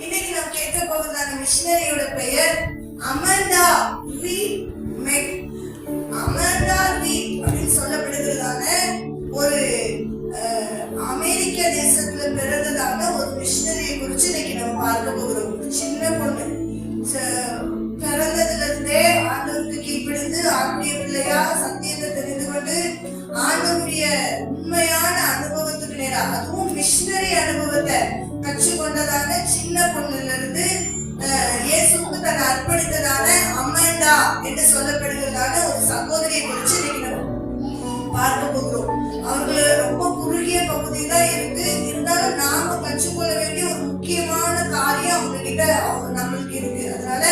இன்னைக்கு நாம் கேட்க போவதான மிஷனரியோட பெயர் அமண்டா ரீட் மெக். அமண்டா ரீட் அப்படின்னு சொல்லப்படுகிறதான ஒரு அமெரிக்க தேசத்துல பிறந்ததான ஒரு மிஷனரியை குறிச்சு இன்னைக்கு நம்ம பார்க்க போகிறோம். சின்ன பொண்ணு பிறந்ததுல இருந்தே ஆண்டவருக்கு கீழ்ப்படிந்து ஆண்டுடைய பிள்ளையா சத்தியத்தை தெரிந்து கொண்டு ஆண்டவருடைய உண்மையான அனுபவத்துக்கு நேராக, அதுவும் மிஷனரி அனுபவத்தை கற்றுக்கொண்டதான சின்ன பொண்ணுல இருந்து இயேசுவுக்கு தன்னை அர்ப்பணித்ததான அமண்டா என்று சொல்லப்படுகிறதான ஒரு சகோதரியை குறிச்சு இன்னைக்கு நம்ம பார்க்க போகிறோம். அவர்கள் ரொம்ப குறுகிய பகுதி தான் இருக்கு. இருந்தாலும் நாம கற்றுக்கொள்ள வேண்டிய ஒரு முக்கியமான காரியம் அவங்க கிட்ட நம்மளுக்கு இருக்கு. அதனால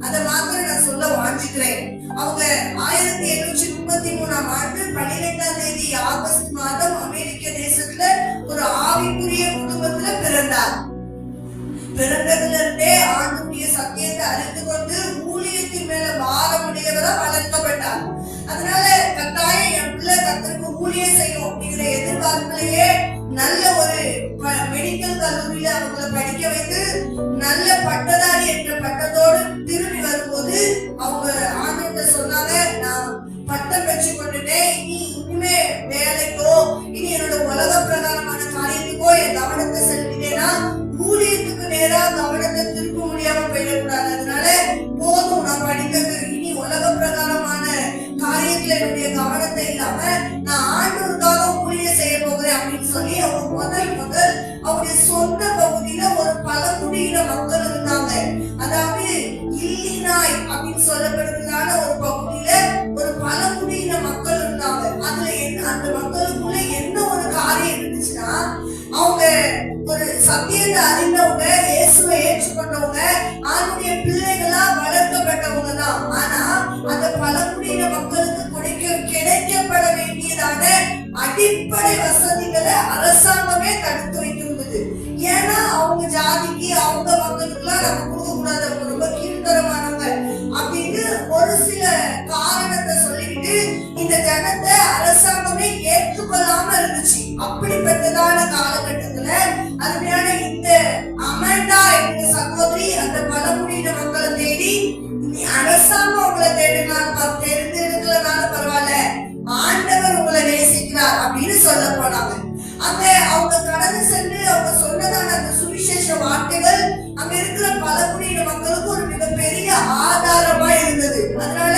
அதை மாத்திரம் நான் சொல்ல வாஞ்சிக்கிறேன். அவங்க 1833ஆம் ஆண்டு 12ஆம் தேதி ஆகஸ்ட் மாதம் அமெரிக்க தேசத்துல ஒரு ஆவிக்குரிய குடும்பத்துல பிறந்தார். பிறந்ததுல இருந்தே ஆண்டுடைய சத்தியத்தை அறிந்து கொண்டு ஊழியத்தின் மேல பாரமுடையவரா வளர்க்கப்பட்டார். அதனால கட்டாயம் என் பிள்ளை கர்த்தருக்கு ஊழியம் செய்யும் அப்படிங்கிற எதிர்பார்ப்பிலேயே நல்ல ஒரு மெடிக்கல் கல்லூரியில அவங்களை படிக்க வைத்து நல்ல பட்டதாரி என்ற பட்டத்தோடு திரும்பி வரும்போது அவங்க ஆண்டவர்கிட்ட சொன்னாங்க, நான் பட்டம் பெற்று கொண்டுட்டேன், இனிமே வேலைக்கோ இனி என்னோட உலக பிரகாரமான காரியத்துக்கோ என் கவனத்தை செலுத்திட்டேன்னா ஊழியத்துக்கு நேரா கவனத்தை திருப்ப முடியாம போயிடக்கூடாது. அதனால போதும், நான் படிக்கிறது இனி உலக பிரகாரமான காரியத்துல என்னுடைய கவனத்தை இல்லாம நான் ஆண்டவருக்காக ஊழியம் செய்ய போகிறேன் அப்படின்னு சொல்லி அவங்க முதல் அவருடைய சொந்த பகுதியில ஒரு பழங்குடியின மக்கள் இருந்தாங்க. அதாவது இல்லினாய் அப்படின்னு சொல்லப்படுறதான ஒரு பகுதியில ஒரு பழங்குடியின மக்கள் இருந்தாங்க. அதுல என்ன, அந்த மக்களுக்குள்ள என்ன ஒரு காரியம் இருந்துச்சுன்னா, அவங்க ஒரு சத்தியத்தை அறிந்தவங்க, இயேசுவை ஏற்றுக்கொண்டவங்க, அவருடைய பிள்ளைகளா வளர்க்கப்பட்டவங்க தான். ஆனா அந்த பழங்குடியின மக்களுக்கு கிடைக்கப்பட வேண்டியதான அடிப்படை வசதிகளை அரசாங்கமே தடுத்து வைத்திருந்தது. ஏன்னா அவங்க ஜாதிக்கு அவங்க மக்களுக்கு எல்லாம் நம்ம கொடுக்க கூடாது, அவங்க ரொம்ப கீழ்த்தரமானவங்க அப்படின்னு ஒரு சில காரணத்தை சொல்லிட்டு இந்த ஜனத்தை அரசாங்கமே ஏற்றுக்கொள்ளாம இருந்துச்சு. அப்படிப்பட்டதான காலகட்டத்துல அருமையான இந்த அமண்டா என்ற சகோதரி அந்த பழங்குடியின மக்களை தேடி, அரசாங்கம் உங்களை தேர்ந்தெடுக்கலனாலும் பரவாயில்ல, ஆண்டவர் உங்களை நேசிக்கிறார் அப்படின்னு சொல்ல போனாங்க. அங்க அவங்க கடந்து சென்று அவங்க சொன்னதான அந்த சுவிசேஷ வார்த்தைகள் அங்க இருக்கிற பழங்குடியின மக்களுக்கு ஒரு மிகப்பெரிய ஆதாரமா இருந்தது. அதனால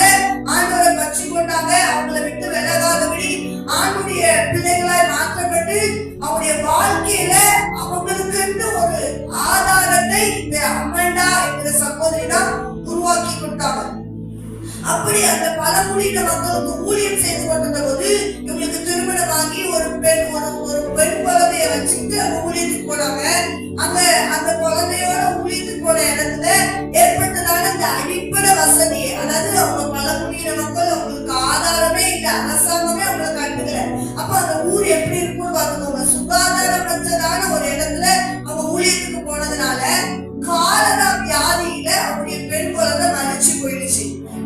ஆண்டவரை பற்றி கொண்டாங்க. அவங்களை விட்டு விலகாதபடி ஆண்டுடைய பிள்ளைகளாய் மாற்றப்பட்டு அவருடைய வாழ்க்கையில அவங்களுக்கு ஒரு ஆதாரத்தை இந்த அமண்டா என்ற சகோதரி தான் உருவாக்கி கொடுத்தாங்க. அப்படி அந்த பழங்குடியின மக்களுக்கு ஊழியம் செய்து கொண்டிருந்த போது இவங்களுக்கு திருமணமாகி ஒரு பெண் குழந்தைய வச்சுட்டு அவங்க ஊழியத்துக்கு போனாங்க. அந்த குழந்தையோட ஊழியத்துக்கு போன இடத்துல ஏற்பட்டதான அந்த அடிப்படை வசதி, அதாவது அவங்க பழங்குடியின மக்கள் அவங்களுக்கு ஆதாரமே இல்லை, அரசாங்கமே அவங்களுக்கு கண்டுக்கல. அப்ப அந்த ஊர் எப்படி இருக்கும்னு பார்த்துக்கோங்க. சுகாதாரமற்றதான ஒரு இடத்துல அவங்க ஊழியத்துக்கு போனதுனால காலரா வியாதியில அவருடைய பெண் குழந்தை மறிச்சு போயிடுச்சு.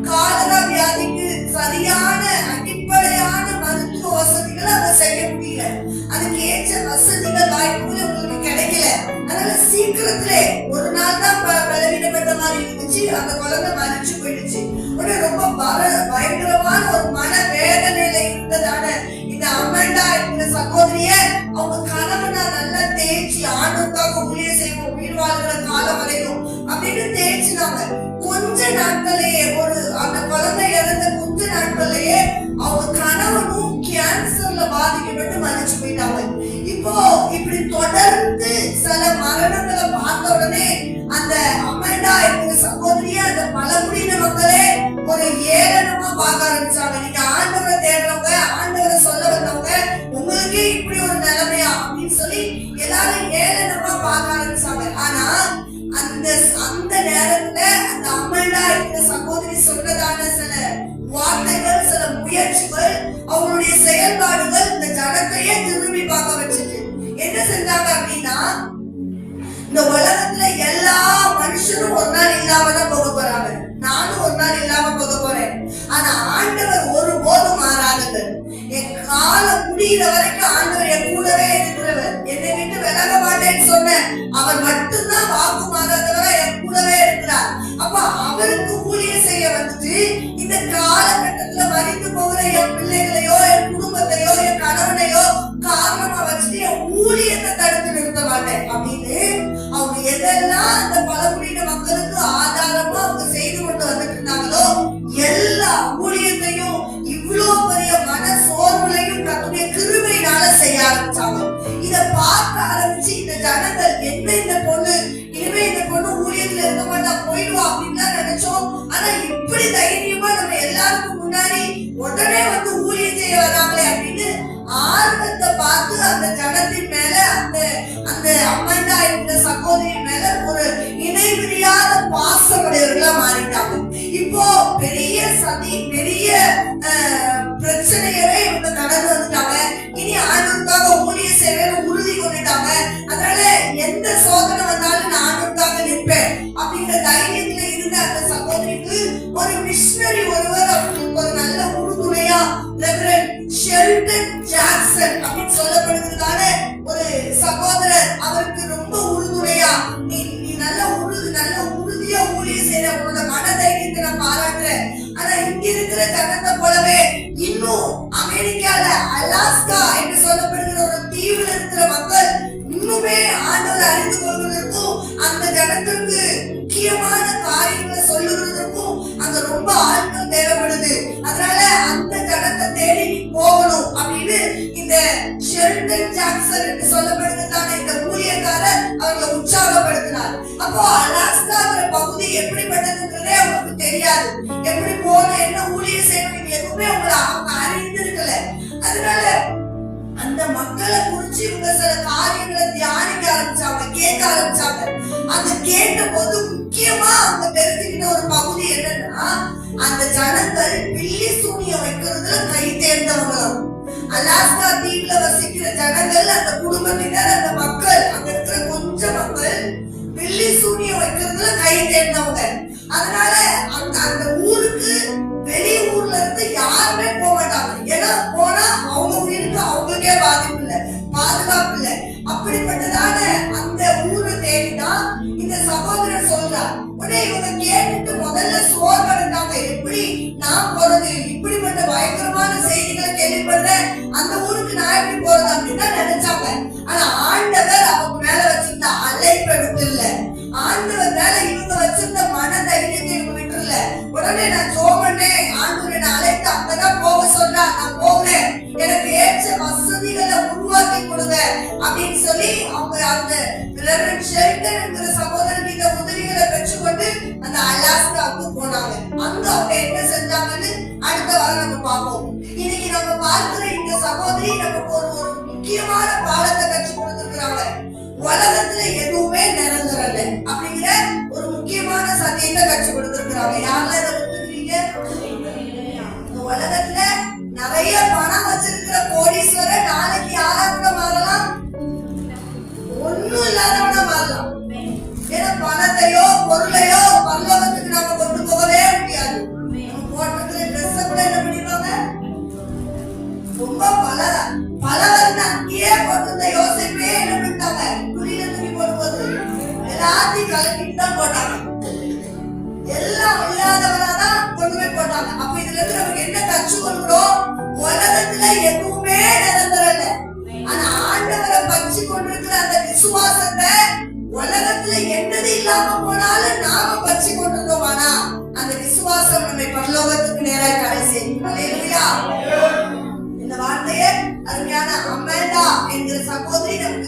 காலரா வியாதிக்கு சரியான அடிப்படையான மருத்துவ வசதிகளை அதை செய்ய முடியல. அதுக்கு ஏற்ற வசதிகள் வாய்ப்புகள் உங்களுக்கு கிடைக்கல. அதனால சீக்கிரத்திலே ஒரு நாள் தான் பலவீனப்பட்ட மாதிரி இருந்துச்சு, அந்த குழந்தை மறிச்சு போயிடுச்சு. உடனே ரொம்ப பயங்கரமான ஒரு மன வேதனையில இருந்ததான இந்த அமண்டா என்கிற சகோதரிய அவங்க கணவனா நல்லா தேய்ச்சி ஆண்டுக்காக ஊழியம் செய்வோம், உயிர் வாழ்கிற காலம் வரையும் அப்படின்னு தேய்ச்சினாங்க. கொஞ்ச நாட்களையே அந்த குழந்தை இறந்த கொஞ்ச நாட்கள்லயே அவங்க கணவனும் கேன்சர்ல பாதிக்கப்பட்டு மறிச்சு போயிட்டாங்க. இப்போ இப்படி தொடர்ந்து சில மரணங்களை பார்த்த உடனே அந்த அமண்டா என்கிற சகோதரிய அந்த பழங்குடியின மக்களே ஒரு ஏளனமா பார்க்க ஆரம்பிச்சாங்க. நீங்க ஆண்டவரை தேடுறவங்க, ஆண்டவரை சொல்ல வந்தவங்க, உங்களுக்கே இப்படி ஒரு நிலைமையா அப்படின்னு சொல்லி எல்லாரும் ஏளனமா பார்க்க ஆரம்பிச்சாங்க. ஆனா அந்த நேரத்துல அந்த அமண்டா என்கிற சகோதரி சொன்னதான சில வார்த்தைகள், சில முயற்சிகள், அவங்களுடைய செயல்பாடுகள் இந்த ஜனத்தையே திரும்பி பார்க்க வச்சுட்டு என்ன செஞ்சாங்க அப்படின்னா, இந்த உலகத்துல எல்லா மனுஷரும் ஒரு நாள் இல்லாம தான் போக போறாங்க, நானும் ஒரு நாள் இல்லாம போக போறேன். ஆனா ஆண்டவர் ஒருபோதும் மாறாதவர். என் காலம் முடிகிற வரைக்கும் ஆண்டவர் என் கூடவே இருக்கிறவர். என்னை விட்டு விலக மாட்டேன்னு சொன்ன அவர் மட்டும்தான் வாக்குமாற இருக்கிற என் பிள்ளைகளையோ என் குடும்பத்தையோ என் கணவனையோ காரணமா வச்சுட்டு என் ஊழியத்தை தடுத்து நிறுத்த மாட்டேன் அப்படின்னு அவங்க எதெல்லாம் அந்த பழங்குடியின மக்களுக்கு ஆதாரமா அவங்க செய்து கொண்டு வந்துட்டு இருந்தாங்களோ எல்லா ஊழியத்தையும் இவ்வளவு பெரிய மன சோர்வுலையும் கர்த்தருடைய கிருபையினால செய்ய ஆரம்பிச்சாங்க. இத பார்க்க ஆரம்பிச்சு இந்த ஜனங்கள் என்ன இந்த பொண்ணு இனிமே இந்த பொண்ணு ஊழியத்துல இருக்க மாட்டா போயிடுவா அப்படின்னு நினைச்சோம். ஆனா இப்படி தைரியமா நம்ம எல்லாருக்கும் முன்னாடி உடனே வந்து ஊழியம் செய்ய வராங்களே அப்படின்னு ஆர்வத்தை பார்த்து அந்த ஜனத்தின் மேல அந்த அம்மாண்டா இந்த சகோதரி மேல ஒரு இணைபிரியாத பாசமுடையவர்களா மாறிட்டாங்க. இப்போ பெரிய சதி பெரிய பிரச்சனையவே இவங்க கடந்து வந்துட்டாங்க. இனி ஆண்டவருக்காக ஊழிய சேவைன்னு உறுதி கொண்டுட்டாங்க. அதனால எந்த சோதனை வந்தாலும் நான் ஆண்டவருக்காக நிற்பேன் அப்படிங்கிற தைரியத்துல இருந்த அந்த சகோதரிக்கு ஒரு மிஷனரி ஒருவர் அவங்களுக்கு ஒரு நல்ல உறுதுணையா ரெவரண்ட் ஷெல்டன் ஜாக்சன் அப்படின்னு சொல்லப்படுகிறதான ஒரு சகோதரர் அவருக்கு ரொம்ப உறுதுணையா நீ நல்ல உறுதியா ஊழிய செய்யற உன்னோட மன தைரியத்தை நான் பாராட்டுறேன். ஆனா இங்க இருக்கிற ஜனத்தை போலவே இன்னும் அமெரிக்கால அலாஸ்கா என்று சொல்லப்படுகிற ஒரு தீவுல இருக்கிற மக்கள் இன்னுமே ஆண்டவரை அறிந்து கொள்வதற்கும் அந்த ஜனத்திற்கு முக்கியமான காரியங்களை சொல்லுகிறதுக்கும் அங்க ரொம்ப ஆட்கள் தேவைப்படுது. அதனால அந்த ஜனத்தை தேடி நீ போகணும் அப்படின்னு இந்த ஷெல்டன் ஜாக்சன் என்று சொல்லப்படுகிறதான இந்த ஊழியக்காரர் அவர்களை உற்சாகப்படுத்தினார். அப்போ அலாஸ்காங்கிற பகுதி எப்படிப்பட்டதுன்றதே அவங்களுக்கு தெரியாது. எப்படி போகணும் என்ன ஊழியம் செய்யணும் எதுவுமே அவங்க அறிந்திருக்கல. அதனால அந்த மக்களை குறிச்சு இவங்க சில காரியங்களை தியானிக்க ஆரம்பிச்சாங்க, கேட்க ஆரம்பிச்சாங்க. அந்த கேட்ட போது முக்கியமா அவங்க தெரிஞ்சுக்கிட்ட ஒரு பகுதி என்னன்னா அந்த ஜனங்கள் பில்லி சூனியம் வைக்கிறதுல கை தேர்ந்தவங்களும். அலாஸ்கா தீவுல வசிக்கிற ஜனங்கள் அந்த குடும்பத்தினர் அந்த மக்கள் அங்க இருக்கிற கொஞ்சம் மக்கள் பில்லி சூனியம் வைக்கிறதுல கை தேர்ந்தவங்க. அதனால அந்த ஊருக்கு வெளி ஊர்ல இருந்து யாருமே போக மாட்டாங்க. ஏன்னா போனா அவங்க உயிருக்கு அவங்களுக்கே பாதிப்பு இல்லை, பாதுகாப்பு இல்லை. அப்படிப்பட்டதான அந்த ஊரை தேடிதான் இந்த சகோதரர் சொல்றார். உடனே இவங்க கேட்டுட்டு முதல்ல சோர்வடைந்தாங்க. எப்படி நான் போறது, இப்படிப்பட்ட பயங்கரமான செய்திகளை கேள்விப்படுறேன், அந்த ஊருக்கு நான் எப்படி போறது அப்படின்னு தான் நினைச்சாங்க. ஆனா ஆண்டவர் அவங்க மேல வச்சிருந்த அழைப்பை விட்டு இல்ல, ஆண்டவர் மேல இவங்க வச்சிருந்த மன தைரியத்தை இவங்க விட்டுல. உடனே நான் சோமனே ஆண்டவர் என்ன அழைத்து அங்கதான் போக சொன்னா நான் போகிறேன், எனக்கு ஏற்ற வசதிகளை உருவாக்கி கொடுங்க அப்படின்னு சொல்லி அவங்க அந்த ரெவரண்ட் ஷெல்டன் என்கிற சகோதரன் இந்த உதவிகளை பெற்றுக்கொண்டு அந்த அலாஸ்காவுக்கு போனாங்க. அங்க அவங்க என்ன செஞ்சாங்கன்னு அடுத்த வாரம் நம்ம பார்ப்போம். இன்னைக்கு நம்ம பார்க்கிற இந்த சகோதரி நமக்கு ஒரு முக்கியமான பாடத்தை கற்றுக் கொடுத்திருக்கிறாங்க. உலகத்துல எதுவுமே நிரந்தரம் இல்லை அப்படிங்கிற ஒரு முக்கியமான சத்தியத்தை கற்றுக் கொடுத்திருக்கிறாங்க. யாரெல்லாம் இதை ஒத்துக்கிறீங்க? இந்த உலகத்துல நிறைய பணம் வச்சிருக்கிற கோடீஸ்வரர் நாளைக்கு யாரா கூட மாறலாம், ஒண்ணும் இல்லாதவனா மாறலாம். ஏன்னா பணத்தையோ பொருளையோ பரலோகத்துக்கு நம்ம கொண்டு போகவே முடியாது. நம்ம போட்டதுல ட்ரெஸ் கூட என்ன பண்ணிடுவாங்க, ரொம்ப பலவர்ண அங்கேயே போட்டிருந்த யோசிப்பே என்ன பண்ணிட்டாங்க, துணியில துணி போடும்போது எல்லாத்தையும் கலக்கிட்டு தான் போட்டாங்க. எல்லாம் இல்லாதவராதான் கொண்டு போய் போட்டாங்க. அப்ப இதுல இருந்து நமக்கு என்ன கற்றுக்கொள்கிறோம்? உலகத்துல எதுவுமே நிரந்தரம் இல்லை. ஆனா ஆண்டவரை பற்றி கொண்டிருக்கிற அந்த விசுவாசத்தை உலகத்துல என்னது இல்லாம போனாலும் நாம பற்றி கொண்டிருந்தோம். ஆனா அந்த விசுவாசம் நம்மை பரலோகத்துக்கு நேராக கடை செய்யும். இந்த வார்த்தையை அருமையான அமேண்டா என்கிற சகோதரி நமக்கு